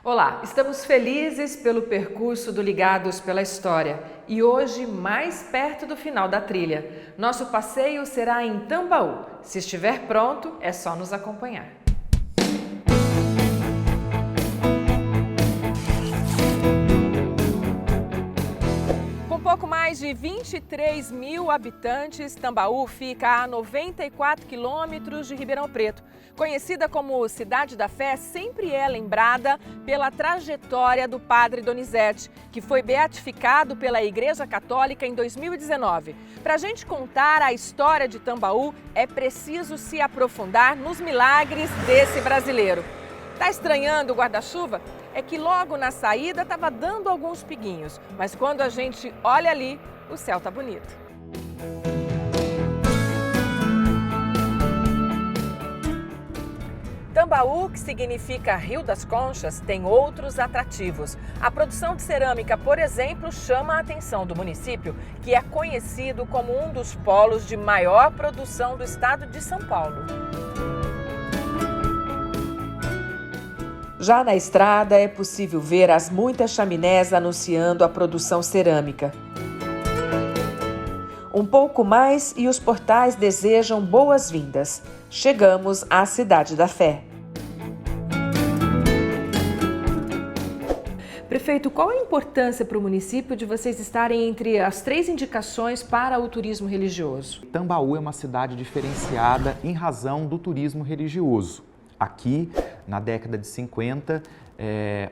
Olá, estamos felizes pelo percurso do Ligados pela História e hoje mais perto do final da trilha. Nosso passeio será em Tambaú. Se estiver pronto, é só nos acompanhar. Pouco mais de 23 mil habitantes, Tambaú fica a 94 quilômetros de Ribeirão Preto. Conhecida como Cidade da Fé, sempre é lembrada pela trajetória do padre Donizete, que foi beatificado pela Igreja Católica em 2019. Para a gente contar a história de Tambaú, é preciso se aprofundar nos milagres desse brasileiro. Tá estranhando o guarda-chuva? É que logo na saída estava dando alguns piguinhos, mas quando a gente olha ali, o céu tá bonito. Tambaú, que significa Rio das Conchas, tem outros atrativos. A produção de cerâmica, por exemplo, chama a atenção do município, que é conhecido como um dos polos de maior produção do estado de São Paulo. Já na estrada é possível ver as muitas chaminés anunciando a produção cerâmica. Um pouco mais e os portais desejam boas-vindas. Chegamos à Cidade da Fé. Prefeito, qual a importância para o município de vocês estarem entre as 3 indicações para o turismo religioso? Tambaú é uma cidade diferenciada em razão do turismo religioso. Aqui, na década de 50,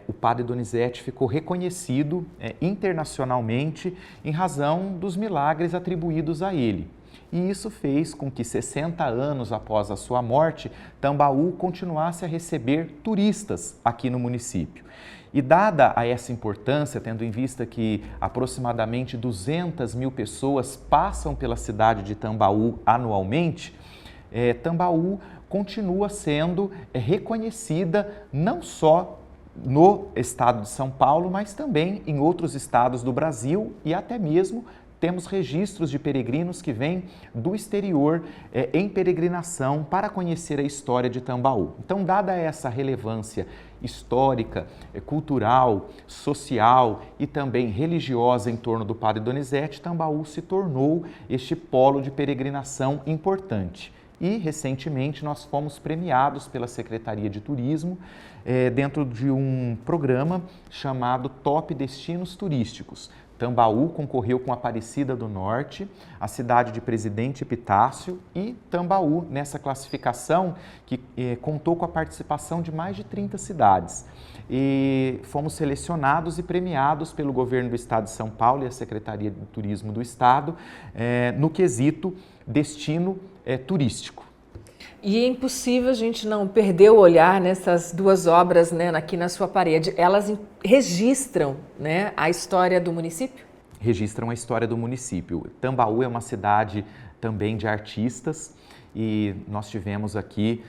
o padre Donizete ficou reconhecido internacionalmente em razão dos milagres atribuídos a ele. E isso fez com que 60 anos após a sua morte, Tambaú continuasse a receber turistas aqui no município. E dada a essa importância, tendo em vista que aproximadamente 200 mil pessoas passam pela cidade de Tambaú anualmente, Tambaú continua sendo reconhecida não só no estado de São Paulo, mas também em outros estados do Brasil e até mesmo temos registros de peregrinos que vêm do exterior em peregrinação para conhecer a história de Tambaú. Então, dada essa relevância histórica, cultural, social e também religiosa em torno do padre Donizete, Tambaú se tornou este polo de peregrinação importante. E, recentemente, nós fomos premiados pela Secretaria de Turismo dentro de um programa chamado Top Destinos Turísticos. Tambaú concorreu com Aparecida do Norte, a cidade de Presidente Epitácio e Tambaú nessa classificação que contou com a participação de mais de 30 cidades. E fomos selecionados e premiados pelo governo do estado de São Paulo e a Secretaria de Turismo do estado no quesito destino turístico. E é impossível a gente não perder o olhar nessas 2 obras, aqui na sua parede. Elas registram, a história do município? Registram a história do município. Tambaú é uma cidade também de artistas e nós tivemos aqui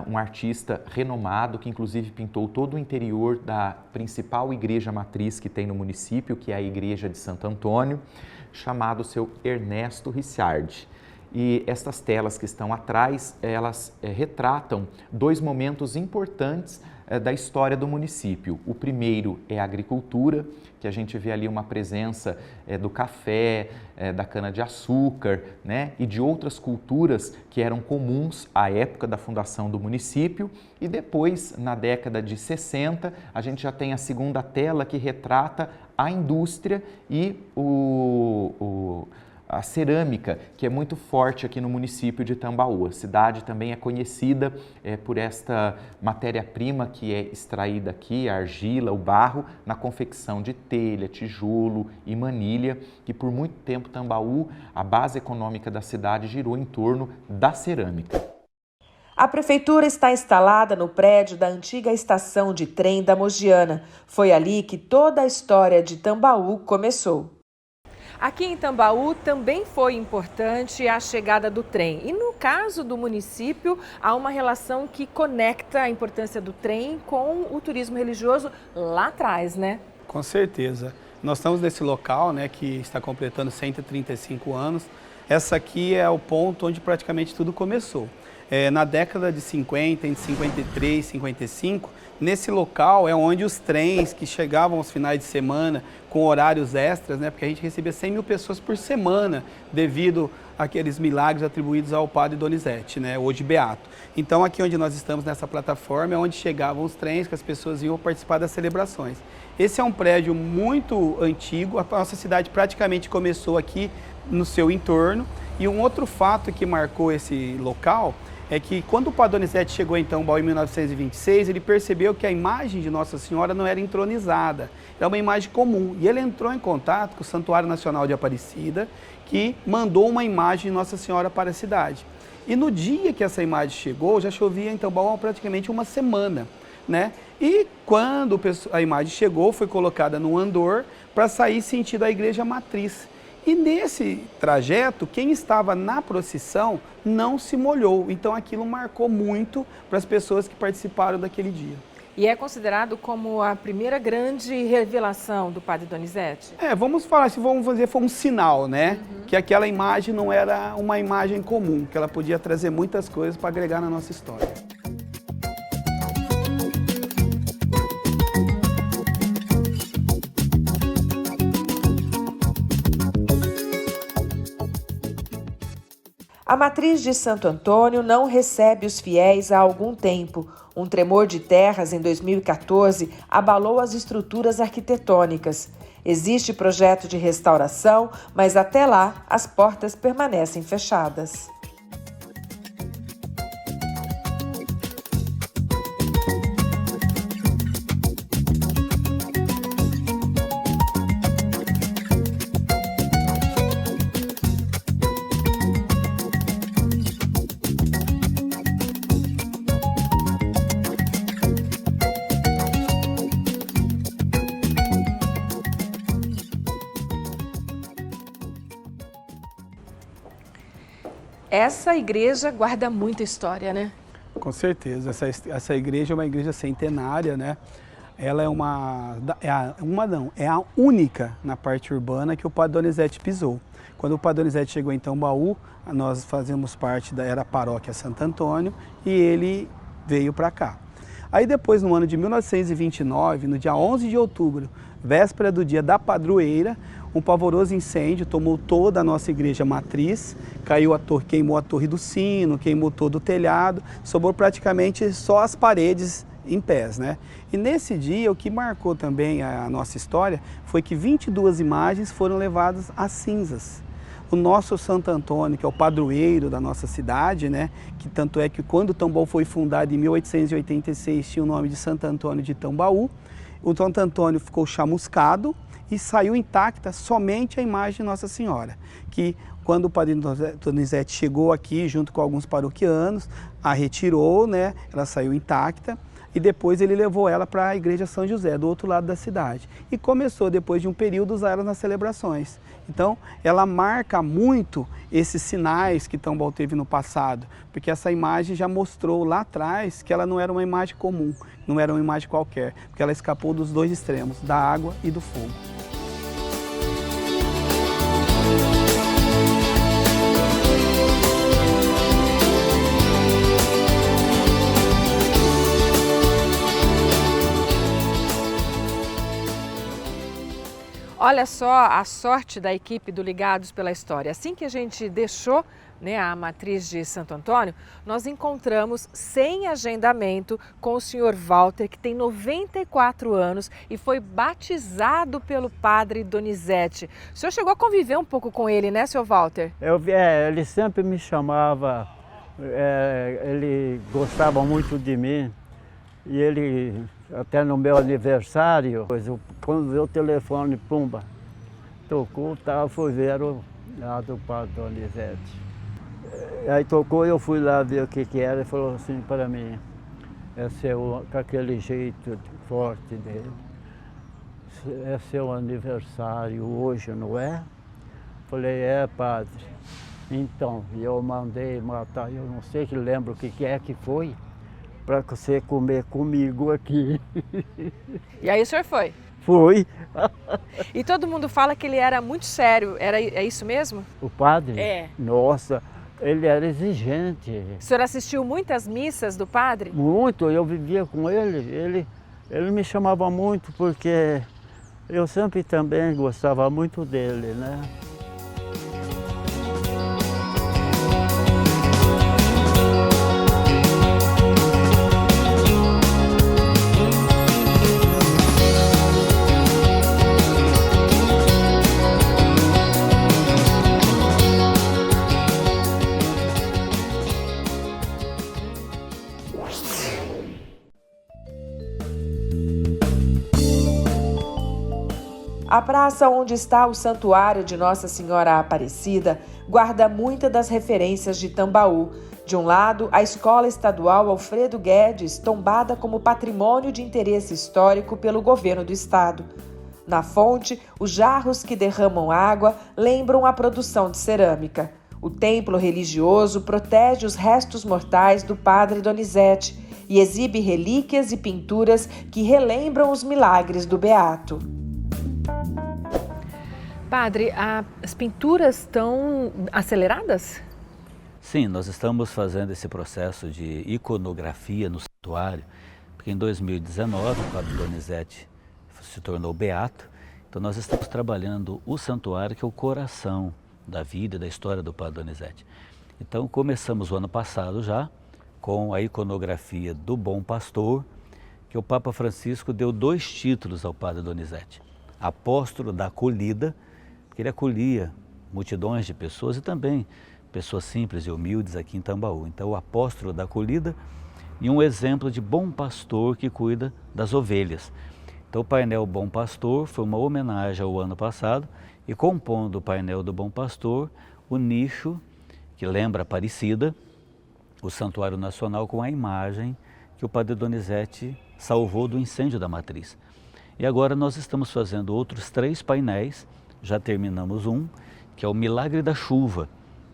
um artista renomado que inclusive pintou todo o interior da principal igreja matriz que tem no município, que é a Igreja de Santo Antônio, chamado seu Ernesto Ricciardi. E estas telas que estão atrás, elas retratam 2 momentos importantes da história do município. O primeiro é a agricultura, que a gente vê ali uma presença do café, da cana-de-açúcar, e de outras culturas que eram comuns à época da fundação do município. E depois, na década de 60, a gente já tem a segunda tela que retrata a indústria e a cerâmica, que é muito forte aqui no município de Tambaú. A cidade também é conhecida por esta matéria-prima que é extraída aqui, a argila, o barro, na confecção de telha, tijolo e manilha, que por muito tempo Tambaú, a base econômica da cidade, girou em torno da cerâmica. A prefeitura está instalada no prédio da antiga estação de trem da Mogiana. Foi ali que toda a história de Tambaú começou. Aqui em Tambaú também foi importante a chegada do trem. E no caso do município, há uma relação que conecta a importância do trem com o turismo religioso lá atrás, Com certeza. Nós estamos nesse local, que está completando 135 anos. Essa aqui é o ponto onde praticamente tudo começou. Na década de 50, entre 53 e 55, nesse local é onde os trens que chegavam aos finais de semana com horários extras, né, porque a gente recebia 100 mil pessoas por semana devido àqueles milagres atribuídos ao padre Donizete, né, hoje beato. Então aqui onde nós estamos nessa plataforma é onde chegavam os trens que as pessoas iam participar das celebrações. Esse é um prédio muito antigo, a nossa cidade praticamente começou aqui no seu entorno. E um outro fato que marcou esse local é que quando o padre Donizete chegou em Tambaú em 1926, ele percebeu que a imagem de Nossa Senhora não era entronizada, era uma imagem comum. E ele entrou em contato com o Santuário Nacional de Aparecida, que mandou uma imagem de Nossa Senhora para a cidade. E no dia que essa imagem chegou, já chovia em Tambaú há praticamente uma semana, né? E quando a imagem chegou, foi colocada no andor para sair sentido a igreja matriz. E nesse trajeto, quem estava na procissão não se molhou. Então aquilo marcou muito para as pessoas que participaram daquele dia. E é considerado como a primeira grande revelação do padre Donizete? Vamos falar, se vamos fazer, foi um sinal, né? Que aquela imagem não era uma imagem comum, que ela podia trazer muitas coisas para agregar na nossa história. A matriz de Santo Antônio não recebe os fiéis há algum tempo. Um tremor de terras em 2014 abalou as estruturas arquitetônicas. Existe projeto de restauração, mas até lá as portas permanecem fechadas. Essa igreja guarda muita história, né? Com certeza, essa igreja é uma igreja centenária, né? Ela é a única na parte urbana que o padre Donizete pisou. Quando o padre Donizete chegou em Tambaú, nós fazemos parte era a paróquia Santo Antônio e ele veio para cá. Aí depois, no ano de 1929, no dia 11 de outubro, véspera do dia da padroeira, um pavoroso incêndio tomou toda a nossa igreja matriz, caiu a torre, queimou a torre do sino, queimou todo o telhado, sobrou praticamente só as paredes em pés, né? E nesse dia, o que marcou também a nossa história foi que 22 imagens foram levadas às cinzas. O nosso Santo Antônio, que é o padroeiro da nossa cidade, né? Que tanto é que quando Tambaú foi fundado em 1886, tinha o nome de Santo Antônio de Tambaú. O Santo Antônio ficou chamuscado e saiu intacta somente a imagem de Nossa Senhora, que quando o padre Donizete chegou aqui, junto com alguns paroquianos, a retirou, né? Ela saiu intacta. E depois ele levou ela para a igreja São José, do outro lado da cidade. E começou, depois de um período, a usar ela nas celebrações. Então, ela marca muito esses sinais que Tambaú teve no passado, porque essa imagem já mostrou lá atrás que ela não era uma imagem comum, não era uma imagem qualquer, porque ela escapou dos dois extremos, da água e do fogo. Olha só a sorte da equipe do Ligados pela História. Assim que a gente deixou, né, a matriz de Santo Antônio, nós encontramos sem agendamento com o senhor Walter, que tem 94 anos e foi batizado pelo padre Donizete. O senhor chegou a conviver um pouco com ele, né, senhor Walter? Ele sempre me chamava, ele gostava muito de mim. E ele, até no meu aniversário, quando veio o telefone, pumba, tocou, fui ver o lado do padre Donizete. Aí tocou, eu fui lá ver o que era e falou assim para mim, com aquele jeito forte dele, é seu aniversário hoje, não é? Falei, padre. Então, eu mandei matar, eu não sei que lembro o que é que foi, para você comer comigo aqui. E aí o senhor foi? Fui. E todo mundo fala que ele era muito sério, é isso mesmo? O padre? É. Nossa, ele era exigente. O senhor assistiu muitas missas do padre? Muito, eu vivia com ele. Ele me chamava muito porque eu sempre também gostava muito dele, né? A praça onde está o Santuário de Nossa Senhora Aparecida guarda muitas das referências de Tambaú. De um lado, a Escola Estadual Alfredo Guedes, tombada como patrimônio de interesse histórico pelo governo do estado. Na fonte, os jarros que derramam água lembram a produção de cerâmica. O templo religioso protege os restos mortais do padre Donizete e exibe relíquias e pinturas que relembram os milagres do beato. Padre, as pinturas estão aceleradas? Sim, nós estamos fazendo esse processo de iconografia no santuário, porque em 2019 o padre Donizete se tornou beato, então nós estamos trabalhando o santuário, que é o coração da vida e da história do padre Donizete. Então começamos o ano passado já com a iconografia do Bom Pastor, que o Papa Francisco deu 2 títulos ao padre Donizete: apóstolo da acolhida, porque ele acolhia multidões de pessoas e também pessoas simples e humildes aqui em Tambaú. Então, o apóstolo da acolhida e um exemplo de bom pastor que cuida das ovelhas. Então, o painel Bom Pastor foi uma homenagem ao ano passado e, compondo o painel do Bom Pastor, o nicho que lembra Aparecida, o Santuário Nacional, com a imagem que o padre Donizete salvou do incêndio da matriz. E agora nós estamos fazendo outros 3 painéis. Já terminamos um, que é o Milagre da Chuva,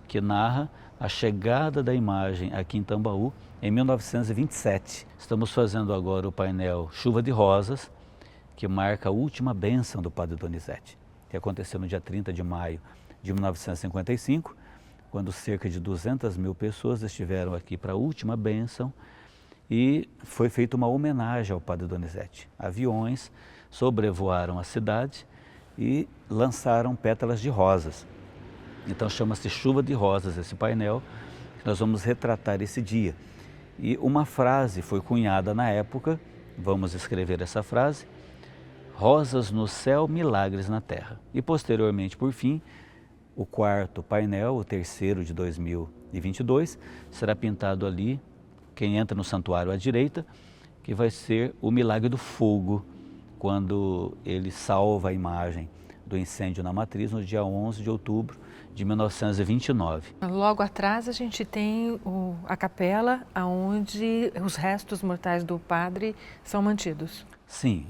que narra a chegada da imagem aqui em Tambaú em 1927. Estamos fazendo agora o painel Chuva de Rosas, que marca a última bênção do padre Donizete, que aconteceu no dia 30 de maio de 1955, quando cerca de 200.000 pessoas estiveram aqui para a última bênção e foi feita uma homenagem ao padre Donizete. Aviões sobrevoaram a cidade e lançaram pétalas de rosas. Então chama-se Chuva de Rosas esse painel, que nós vamos retratar esse dia. E uma frase foi cunhada na época, vamos escrever essa frase: rosas no céu, milagres na terra. E posteriormente, por fim, o 4º painel, o 3º de 2022, será pintado ali, quem entra no santuário à direita, que vai ser o milagre do fogo, quando ele salva a imagem do incêndio na matriz no dia 11 de outubro de 1929. Logo atrás a gente tem a capela onde os restos mortais do padre são mantidos. Sim,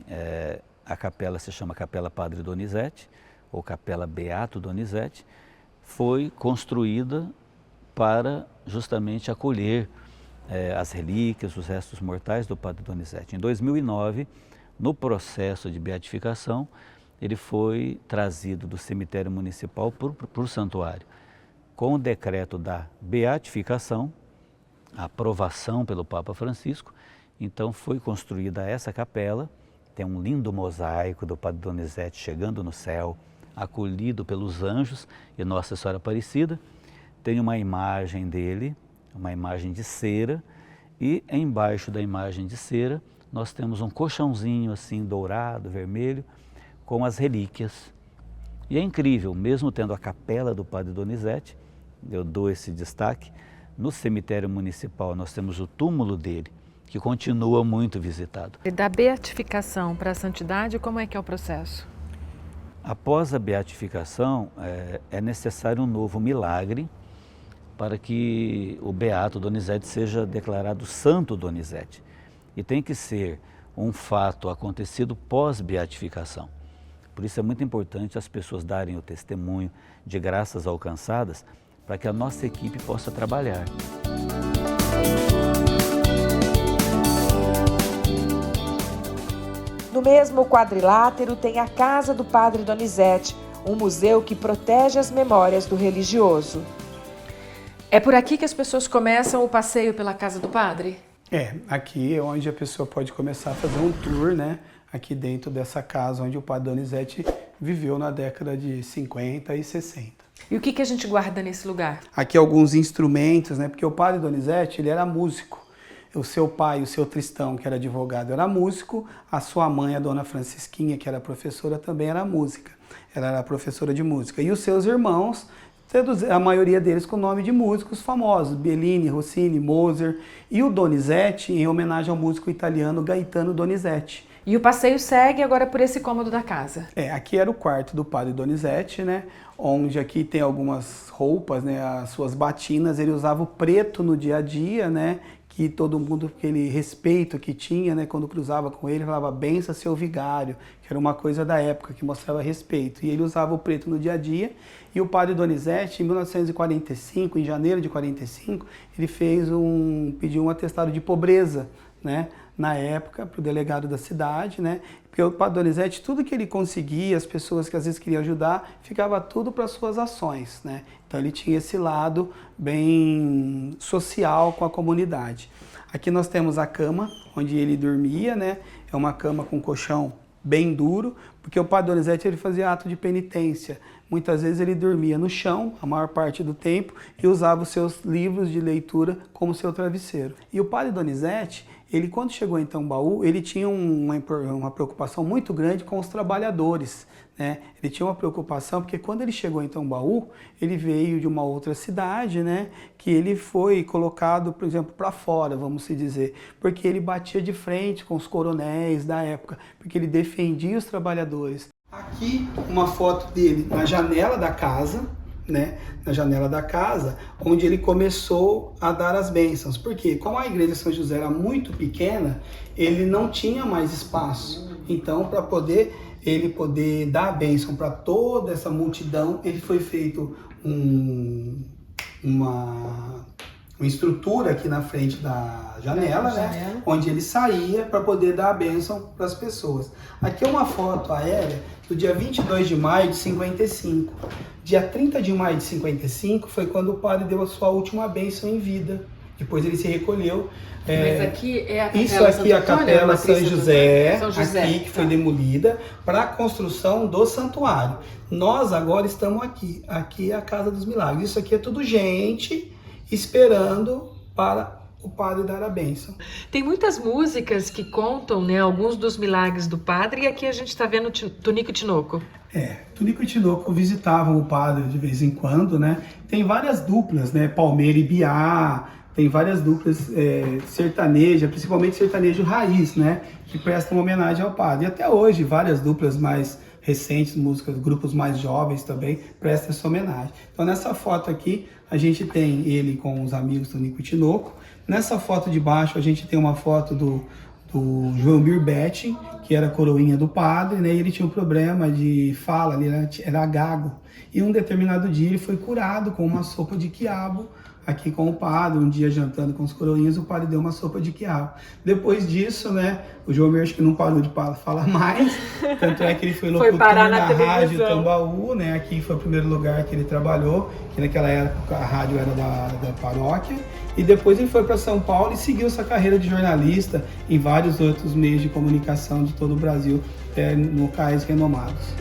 a capela se chama Capela Padre Donizete, ou Capela Beato Donizete, foi construída para justamente acolher as relíquias, os restos mortais do padre Donizete. Em 2009, no processo de beatificação, ele foi trazido do cemitério municipal para o santuário. Com o decreto da beatificação, a aprovação pelo Papa Francisco, então foi construída essa capela. Tem um lindo mosaico do padre Donizete chegando no céu, acolhido pelos anjos e Nossa Senhora Aparecida. Tem uma imagem dele, uma imagem de cera, e embaixo da imagem de cera nós temos um colchãozinho assim dourado, vermelho, com as relíquias. E é incrível, mesmo tendo a capela do padre Donizete, eu dou esse destaque, no cemitério municipal nós temos o túmulo dele, que continua muito visitado. E da beatificação para a santidade, como é que é o processo? Após a beatificação, é necessário um novo milagre para que o beato Donizete seja declarado Santo Donizete. E tem que ser um fato acontecido pós-beatificação. Por isso é muito importante as pessoas darem o testemunho de graças alcançadas para que a nossa equipe possa trabalhar. No mesmo quadrilátero tem a Casa do Padre Donizete, um museu que protege as memórias do religioso. É por aqui que as pessoas começam o passeio pela casa do padre? Aqui é onde a pessoa pode começar a fazer um tour, né? Aqui dentro dessa casa onde o padre Donizete viveu na década de 50 e 60. E o que a gente guarda nesse lugar? Aqui alguns instrumentos, né? Porque o padre Donizete, ele era músico. O seu pai, o seu Tristão, que era advogado, era músico. A sua mãe, a dona Francisquinha, que era professora, também era música. Ela era professora de música. E os seus irmãos, a maioria deles com nome de músicos famosos, Bellini, Rossini, Mozart, e o Donizete em homenagem ao músico italiano Gaetano Donizetti. E o passeio segue agora por esse cômodo da casa? Aqui era o quarto do padre Donizete, né? Onde aqui tem algumas roupas, né? As suas batinas, ele usava o preto no dia a dia, né? Que todo mundo, aquele respeito que tinha, né, quando cruzava com ele, falava bença seu vigário, que era uma coisa da época, que mostrava respeito. E ele usava o preto no dia a dia. E o padre Donizete, em 1945, em janeiro de 45, ele pediu um atestado de pobreza, né, na época, para o delegado da cidade, né, porque o padre Donizete, tudo que ele conseguia, as pessoas que às vezes queriam ajudar, ficava tudo para suas ações, né. Então ele tinha esse lado bem social com a comunidade. Aqui nós temos a cama, onde ele dormia, né, é uma cama com colchão bem duro, porque o padre Donizete ele fazia ato de penitência. Muitas vezes ele dormia no chão, a maior parte do tempo, e usava os seus livros de leitura como seu travesseiro. E o padre Donizete, ele quando chegou em Tambaú, ele tinha uma preocupação muito grande com os trabalhadores, né? Ele tinha uma preocupação porque quando ele chegou em Tambaú, ele veio de uma outra cidade, né? Que ele foi colocado, por exemplo, para fora, vamos se dizer, porque ele batia de frente com os coronéis da época, porque ele defendia os trabalhadores. Aqui uma foto dele na janela da casa, né, na janela da casa, onde ele começou a dar as bênçãos. Porque como a igreja de São José era muito pequena, ele não tinha mais espaço. Então, para ele poder dar a bênção para toda essa multidão, ele foi feito uma estrutura aqui na frente da janela, né, onde ele saía para poder dar a bênção para as pessoas. Aqui é uma foto aérea do dia 22 de maio de 55. Dia 30 de maio de 55 foi quando o padre deu a sua última bênção em vida. Depois ele se recolheu. Mas aqui é a capela isso aqui é a capela São José, aqui que foi tá demolida para a construção do santuário. Nós agora estamos aqui. Aqui é a Casa dos Milagres. Isso aqui é tudo gente esperando para o padre dar a bênção. Tem muitas músicas que contam, né, alguns dos milagres do padre, e aqui a gente está vendo Tunico e Tinoco. Tunico e Tinoco visitavam o padre de vez em quando, né? Tem várias duplas, né? Palmeira e Biá, tem várias duplas sertanejas, principalmente sertanejo raiz, né? Que prestam homenagem ao padre. E até hoje, várias duplas mais recentes, grupos mais jovens também, prestam essa homenagem. Então nessa foto aqui, a gente tem ele com os amigos Tunico e Tinoco. Nessa foto de baixo, a gente tem uma foto do João Birbetti, que era a coroinha do padre, né? Ele tinha um problema de fala, ele era gago. E um determinado dia ele foi curado com uma sopa de quiabo, aqui com o padre, um dia jantando com os coroinhas, o padre deu uma sopa de quiabo. Depois disso, né, o João acho que não parou de falar mais, tanto é que ele foi locutor na rádio Tambaú, né, aqui foi o primeiro lugar que ele trabalhou, que naquela época a rádio era da paróquia, e depois ele foi para São Paulo e seguiu essa carreira de jornalista em vários outros meios de comunicação de todo o Brasil, locais renomados.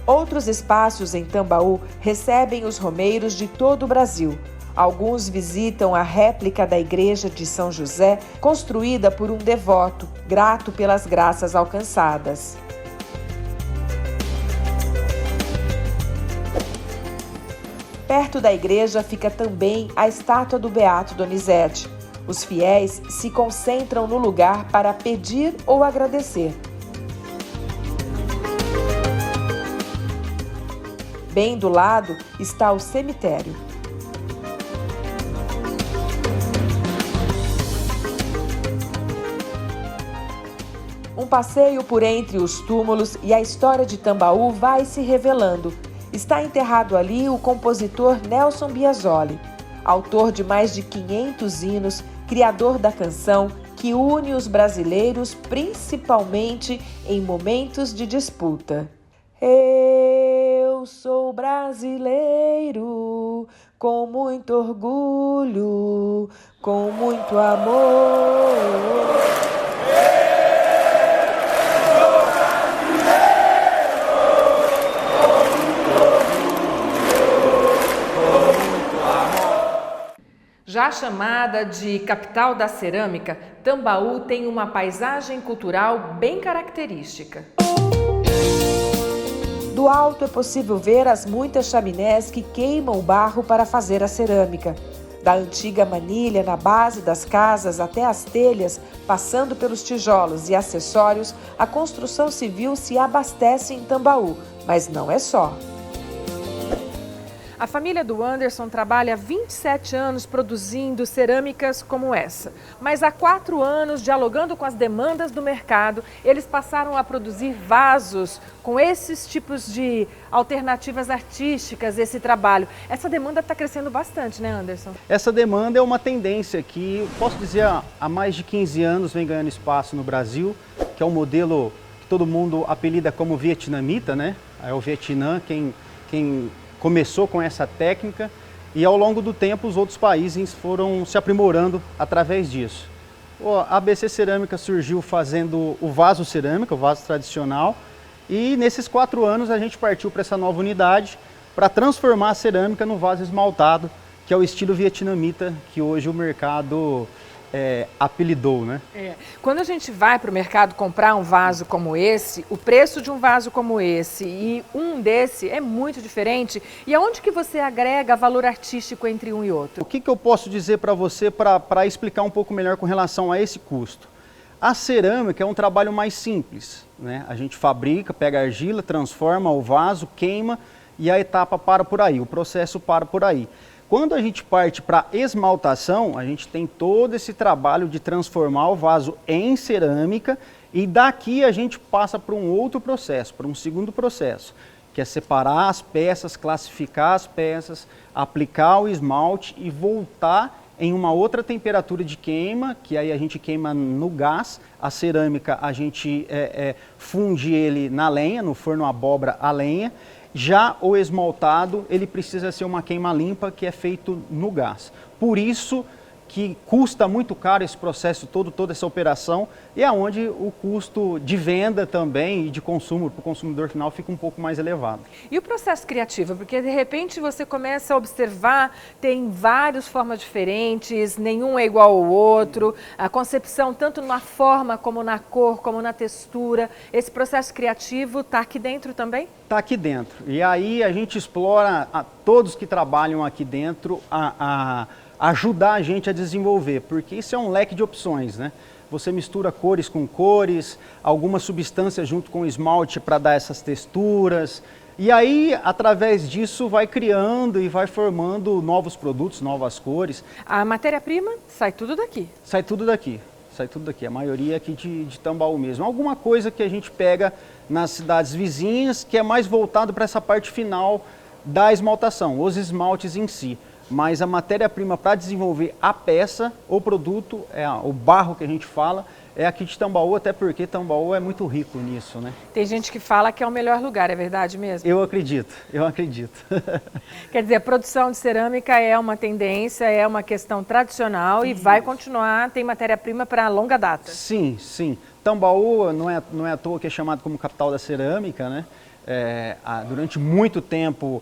Outros espaços em Tambaú recebem os romeiros de todo o Brasil. Alguns visitam a réplica da igreja de São José, construída por um devoto, grato pelas graças alcançadas. Perto da igreja fica também a estátua do Beato Donizete. Os fiéis se concentram no lugar para pedir ou agradecer. Bem do lado está o cemitério. Um passeio por entre os túmulos e a história de Tambaú vai se revelando. Está enterrado ali o compositor Nelson Biasoli, autor de mais de 500 hinos, criador da canção que une os brasileiros, principalmente em momentos de disputa. Eu sou brasileiro, com muito orgulho, com muito amor. Já chamada de capital da cerâmica, Tambaú tem uma paisagem cultural bem característica. Do alto é possível ver as muitas chaminés que queimam o barro para fazer a cerâmica. Da antiga manilha na base das casas até as telhas, passando pelos tijolos e acessórios, a construção civil se abastece em Tambaú, mas não é só. A família do Anderson trabalha há 27 anos produzindo cerâmicas como essa. Mas há 4 anos, dialogando com as demandas do mercado, eles passaram a produzir vasos com esses tipos de alternativas artísticas, esse trabalho. Essa demanda está crescendo bastante, né, Anderson? Essa demanda é uma tendência que, posso dizer, há mais de 15 anos vem ganhando espaço no Brasil, que é um modelo que todo mundo apelida como vietnamita, né? É o Vietnã quem começou com essa técnica e ao longo do tempo os outros países foram se aprimorando através disso. A ABC Cerâmica surgiu fazendo o vaso cerâmico, o vaso tradicional, e nesses 4 anos a gente partiu para essa nova unidade para transformar a cerâmica no vaso esmaltado, que é o estilo vietnamita que hoje o mercado apelidou, né? Quando a gente vai para o mercado comprar um vaso como esse, o preço de um vaso como esse e um desse é muito diferente. E aonde que você agrega valor artístico entre um e outro? O que eu posso dizer para você para explicar um pouco melhor com relação a esse custo? A cerâmica é um trabalho mais simples, né? A gente fabrica, pega a argila, transforma o vaso, queima e a etapa para por aí, o processo para por aí. Quando a gente parte para esmaltação, a gente tem todo esse trabalho de transformar o vaso em cerâmica e daqui a gente passa para um outro processo, para um segundo processo, que é separar as peças, classificar as peças, aplicar o esmalte e voltar em uma outra temperatura de queima, que aí a gente queima no gás. A cerâmica a gente funde ele na lenha, no forno abóbora a lenha. Já o esmaltado, ele precisa ser uma queima limpa que é feito no gás. Por isso que custa muito caro esse processo todo, toda essa operação, e é onde o custo de venda também e de consumo para o consumidor final fica um pouco mais elevado. E o processo criativo? Porque de repente você começa a observar, tem várias formas diferentes, nenhum é igual ao outro, a concepção tanto na forma como na cor, como na textura. Esse processo criativo está aqui dentro também? Está aqui dentro. E aí a gente explora todos que trabalham aqui dentro a ajudar a gente a desenvolver, porque isso é um leque de opções, né? Você mistura cores com cores, alguma substância junto com o esmalte para dar essas texturas, e aí, através disso, vai criando e vai formando novos produtos, novas cores. A matéria-prima sai tudo daqui? Sai tudo daqui, a maioria aqui de Tambaú mesmo. Alguma coisa que a gente pega nas cidades vizinhas, que é mais voltado para essa parte final da esmaltação, os esmaltes em si. Mas a matéria-prima para desenvolver a peça, o produto, o barro que a gente fala, é aqui de Tambaú, até porque Tambaú é muito rico nisso, né? Tem gente que fala que é o melhor lugar, é verdade mesmo? Eu acredito. Quer dizer, a produção de cerâmica é uma tendência, é uma questão tradicional e vai continuar, tem matéria-prima para longa data. Sim. Tambaú não é à toa que é chamado como capital da cerâmica, né? Durante muito tempo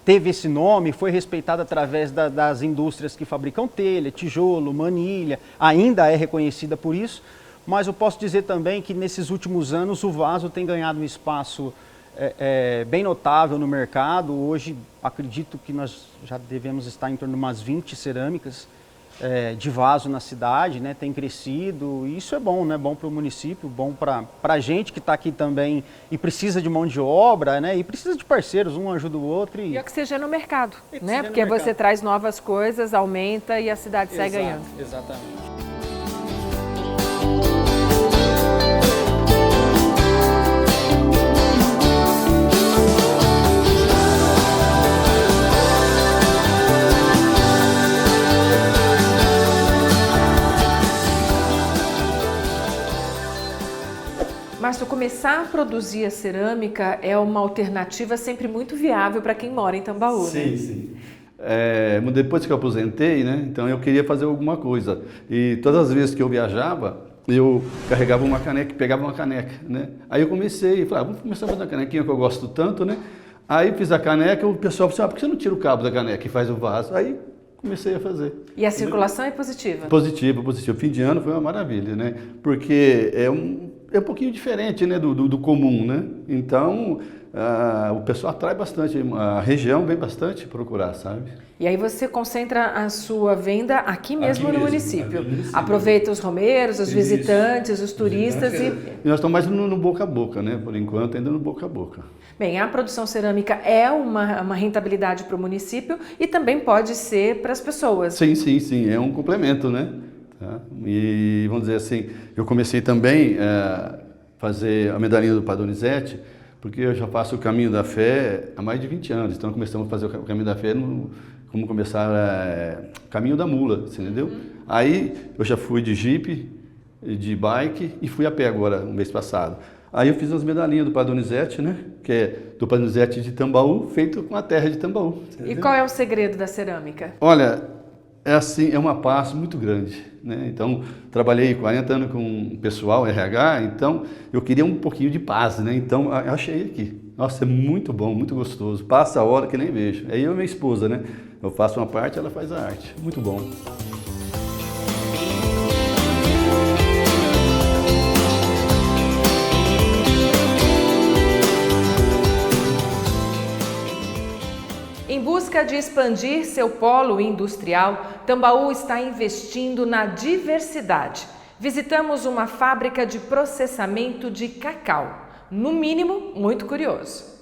teve esse nome, foi respeitado através das indústrias que fabricam telha, tijolo, manilha, ainda é reconhecida por isso, mas eu posso dizer também que nesses últimos anos o vaso tem ganhado um espaço bem notável no mercado. Hoje acredito que nós já devemos estar em torno de umas 20 cerâmicas de vaso na cidade, né? Tem crescido, e isso é bom, né? Bom para o município, bom para a gente que está aqui também e precisa de mão de obra, né? E precisa de parceiros, um ajuda o outro. E é que seja no mercado, né? Porque você traz novas coisas, aumenta e a cidade sai ganhando. Exatamente. Márcio, começar a produzir a cerâmica é uma alternativa sempre muito viável para quem mora em Tambaú, né? Sim, sim. Depois que eu aposentei, né, então eu queria fazer alguma coisa. E todas as vezes que eu viajava, eu carregava uma caneca, pegava uma caneca, né? Aí eu comecei, falei, vamos começar a fazer uma canequinha que eu gosto tanto, né? Aí fiz a caneca, o pessoal falou assim, por que você não tira o cabo da caneca e faz o vaso? Aí comecei a fazer. E a circulação é positiva? Positiva, positiva. Fim de ano foi uma maravilha, né? Porque é um pouquinho diferente, né, do comum, né? Então, o pessoal atrai bastante, a região vem bastante procurar, sabe? E aí você concentra a sua venda aqui mesmo no município. Aqui no município. Aproveita os romeiros, os visitantes, os turistas E nós estamos mais no boca a boca, né? Por enquanto, ainda no boca a boca. Bem, a produção cerâmica é uma rentabilidade para o município e também pode ser para as pessoas. Sim, sim, sim. É um complemento, né? Tá? E vamos dizer assim, eu comecei também a fazer a medalhinha do Padre Donizete, porque eu já faço o Caminho da Fé há mais de 20 anos. Então começamos a fazer o Caminho da Fé como começar Caminho da Mula, você entendeu? Aí eu já fui de jipe, de bike e fui a pé agora, no mês passado. Aí eu fiz umas medalhinhas do Padre Donizete, né? Que é do Padre Donizete de Tambaú, feito com a terra de Tambaú. E qual é o segredo da cerâmica? Olha, é uma paz muito grande, né? Então, trabalhei 40 anos com o pessoal, RH, então eu queria um pouquinho de paz, né? Então, eu achei aqui. Nossa, é muito bom, muito gostoso. Passa a hora que nem vejo. Aí eu e minha esposa, né? Eu faço uma parte, ela faz a arte. Muito bom. Em busca de expandir seu polo industrial, Tambaú está investindo na diversidade. Visitamos uma fábrica de processamento de cacau. No mínimo, muito curioso.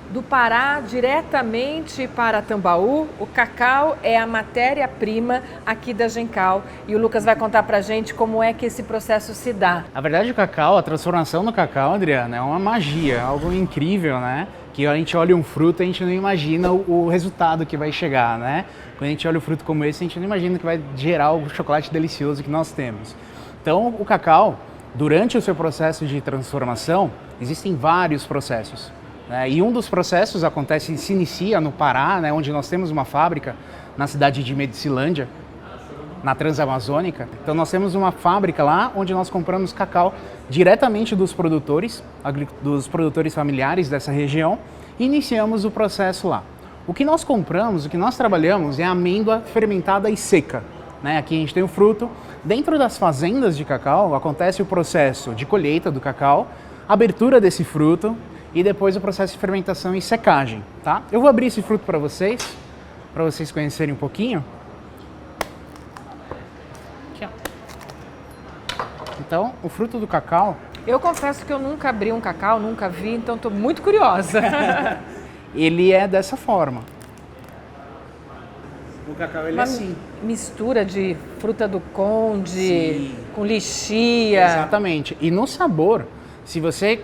Do Pará, diretamente para Tambaú, o cacau é a matéria-prima aqui da Gencal. E o Lucas vai contar pra gente como é que esse processo se dá. Na verdade, o cacau, a transformação do cacau, Adriana, é uma magia, algo incrível, né? Que a gente olha um fruto, a gente não imagina o resultado que vai chegar, né? Quando a gente olha um fruto como esse, a gente não imagina que vai gerar o chocolate delicioso que nós temos. Então, o cacau, durante o seu processo de transformação, existem vários processos. E um dos processos se inicia no Pará, né, onde nós temos uma fábrica na cidade de Medicilândia, na Transamazônica. Então nós temos uma fábrica lá onde nós compramos cacau diretamente dos produtores familiares dessa região e iniciamos o processo lá. O que nós compramos, o que nós trabalhamos é a amêndoa fermentada e seca. Aqui a gente tem o fruto. Dentro das fazendas de cacau acontece o processo de colheita do cacau, abertura desse fruto, e depois o processo de fermentação e secagem, tá? Eu vou abrir esse fruto para vocês conhecerem um pouquinho. Aqui, ó. Então, o fruto do cacau... Eu confesso que eu nunca abri um cacau, nunca vi, então estou muito curiosa. Ele é dessa forma. O cacau, ele é assim. Mistura de fruta do conde, sim, com lixia. Exatamente. E no sabor, se você...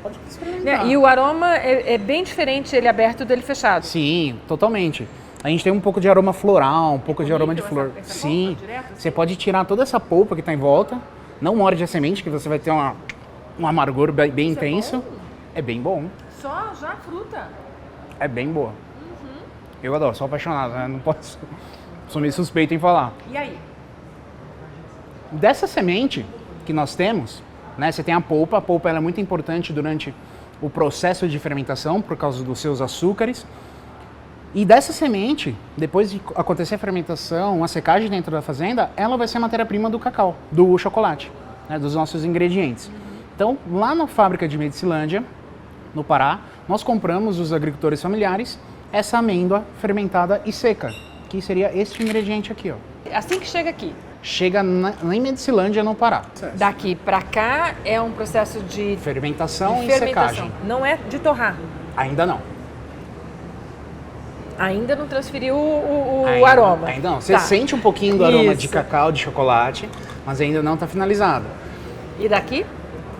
Pode experimentar. E o aroma é bem diferente, ele aberto dele fechado. Sim, totalmente. A gente tem um pouco de aroma floral, um pouco de aroma de flor. Sim, você pode tirar toda essa polpa que está em volta, não morde a semente, que você vai ter um amargor bem intenso. É bem bom. Só já a fruta? É bem boa. Eu adoro, sou apaixonado, né? Não posso... Sou meio suspeito em falar. E aí? Dessa semente que nós temos... Você tem a polpa ela é muito importante durante o processo de fermentação por causa dos seus açúcares. E dessa semente, depois de acontecer a fermentação, a secagem dentro da fazenda, ela vai ser a matéria-prima do cacau, do chocolate, dos nossos ingredientes. Então, lá na fábrica de Medicilândia, no Pará, nós compramos dos agricultores familiares essa amêndoa fermentada e seca, que seria este ingrediente aqui, ó. Assim que chega aqui? Chega em Medicilândia, no Pará. Daqui para cá é um processo de fermentação e secagem. Não é de torrar? Ainda não. Ainda não transferiu o aroma? Ainda não. Você sente um pouquinho do aroma de cacau, de chocolate, mas ainda não está finalizado. E daqui?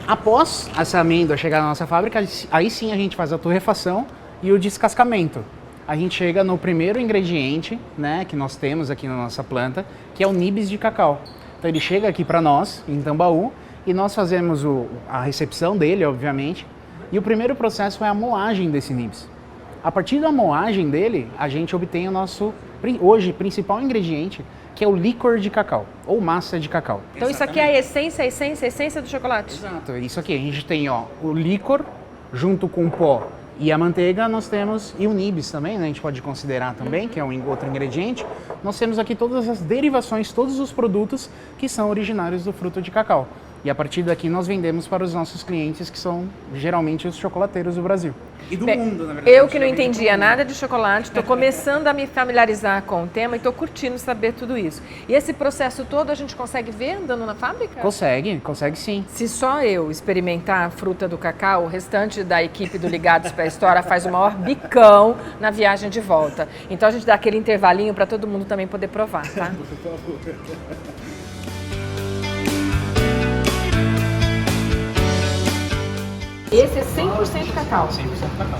Após essa amêndoa chegar na nossa fábrica, aí sim a gente faz a torrefação e o descascamento. A gente chega no primeiro ingrediente, que nós temos aqui na nossa planta, que é o nibs de cacau. Então ele chega aqui para nós, em Tambaú, e nós fazemos a recepção dele, obviamente, e o primeiro processo é a moagem desse nibs. A partir da moagem dele, a gente obtém o nosso, hoje, principal ingrediente, que é o licor de cacau, ou massa de cacau. Então isso aqui é a essência do chocolate? Exato, isso aqui, a gente tem ó, o licor junto com o pó e a manteiga, nós temos, e o nibs também, né, a gente pode considerar também, que é um outro ingrediente. Nós temos aqui todas as derivações, todos os produtos que são originários do fruto de cacau. E a partir daqui nós vendemos para os nossos clientes, que são geralmente os chocolateiros do Brasil. E do mundo, na verdade. Eu que não entendia nada de chocolate, estou começando a me familiarizar com o tema e estou curtindo saber tudo isso. E esse processo todo a gente consegue ver andando na fábrica? Consegue sim. Se só eu experimentar a fruta do cacau, o restante da equipe do Ligados para a História faz o maior bicão na viagem de volta. Então a gente dá aquele intervalinho para todo mundo também poder provar, tá? Por favor. Esse é 100% cacau. 100% cacau.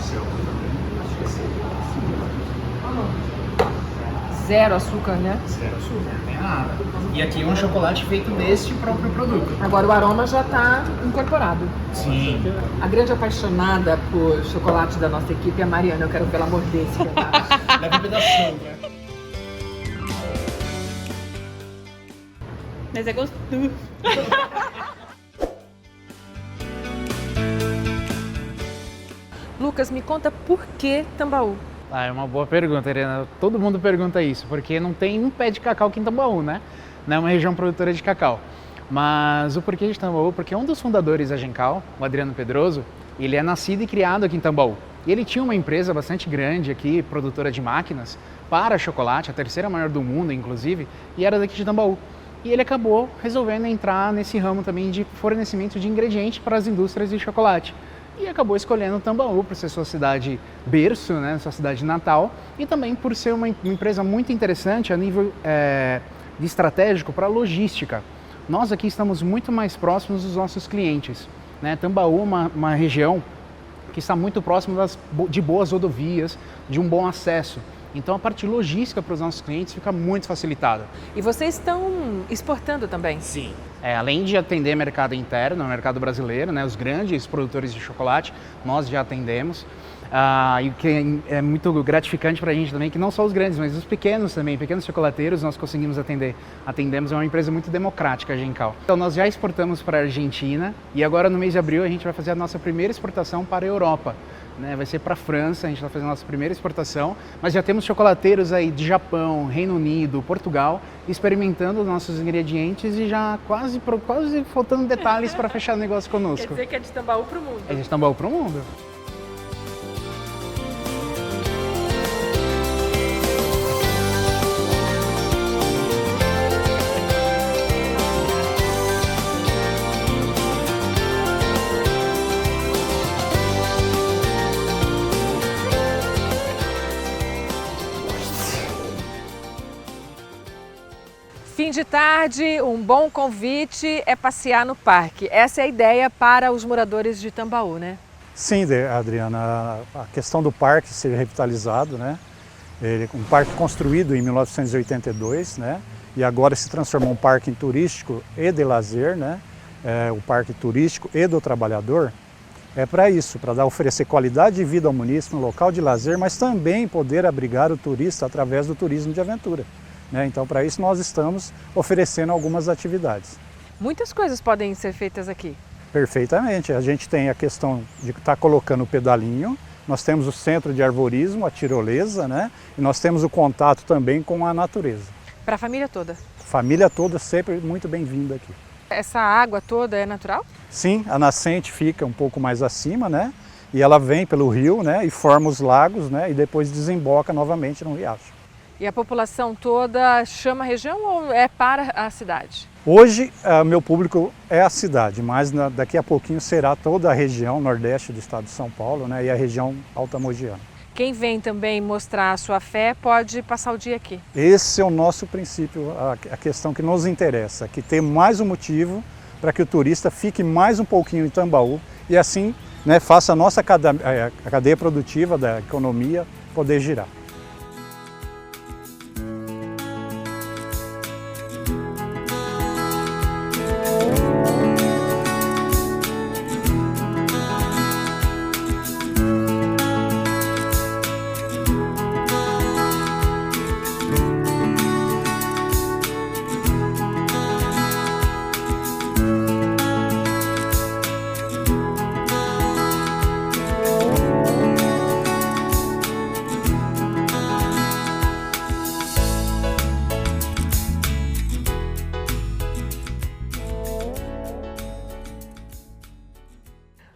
Zero açúcar, né? Zero açúcar, não tem nada. E aqui é um chocolate feito deste próprio produto. Agora o aroma já está incorporado. Sim. A grande apaixonada por chocolate da nossa equipe é a Mariana. Eu quero pelo amor desse pedaço. Leva um pedação, né? Mas é gostoso. Lucas, me conta por que Tambaú? É uma boa pergunta, Irena. Todo mundo pergunta isso, porque não tem um pé de cacau aqui em Tambaú, né? Não é uma região produtora de cacau. Mas o porquê de Tambaú? Porque um dos fundadores da Gencal, o Adriano Pedroso, ele é nascido e criado aqui em Tambaú. E ele tinha uma empresa bastante grande aqui, produtora de máquinas, para chocolate, a terceira maior do mundo, inclusive, e era daqui de Tambaú. E ele acabou resolvendo entrar nesse ramo também de fornecimento de ingredientes para as indústrias de chocolate. E acabou escolhendo Tambaú por ser sua cidade berço, né, sua cidade natal, e também por ser uma empresa muito interessante a nível de estratégico para a logística. Nós aqui estamos muito mais próximos dos nossos clientes, né? Tambaú é uma região que está muito próximo de boas rodovias, de um bom acesso. Então a parte logística para os nossos clientes fica muito facilitada. E vocês estão exportando também? Sim. Além de atender mercado interno, mercado brasileiro, né, os grandes produtores de chocolate, nós já atendemos. E o que é muito gratificante para a gente também, que não só os grandes, mas os pequenos também, pequenos chocolateiros, nós conseguimos atender. Atendemos, é uma empresa muito democrática, a Gencal. Então nós já exportamos para a Argentina e agora no mês de abril a gente vai fazer a nossa primeira exportação para a Europa. Vai ser para a França, a gente está fazendo a nossa primeira exportação, mas já temos chocolateiros aí de Japão, Reino Unido, Portugal, experimentando os nossos ingredientes e já quase faltando detalhes para fechar o negócio conosco. Quer dizer que é de Tambaú para o mundo. É de Tambaú para o mundo. Fim de tarde, um bom convite é passear no parque. Essa é a ideia para os moradores de Tambaú, né? Sim, Adriana, a questão do parque ser revitalizado, né? Ele é um parque construído em 1982, né? E agora se transformou um parque turístico e de lazer, né? O parque turístico e do trabalhador. É para isso, para oferecer qualidade de vida ao munícipe, um local de lazer, mas também poder abrigar o turista através do turismo de aventura. Então, para isso, nós estamos oferecendo algumas atividades. Muitas coisas podem ser feitas aqui. Perfeitamente. A gente tem a questão de estar colocando o pedalinho, nós temos o centro de arborismo, a tirolesa, né? E nós temos o contato também com a natureza. Para a família toda? Família toda sempre muito bem-vinda aqui. Essa água toda é natural? Sim, a nascente fica um pouco mais acima, né? E ela vem pelo rio, né? E forma os lagos, né? E depois desemboca novamente no riacho. E a população toda chama a região ou é para a cidade? Hoje, meu público é a cidade, mas daqui a pouquinho será toda a região nordeste do estado de São Paulo, né, e a região altamogiana. Quem vem também mostrar a sua fé pode passar o dia aqui. Esse é o nosso princípio, a questão que nos interessa, que tem mais um motivo para que o turista fique mais um pouquinho em Tambaú e assim, né, faça a nossa cadeia produtiva da economia poder girar.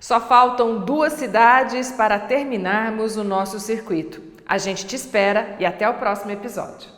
Só faltam 2 cidades para terminarmos o nosso circuito. A gente te espera e até o próximo episódio.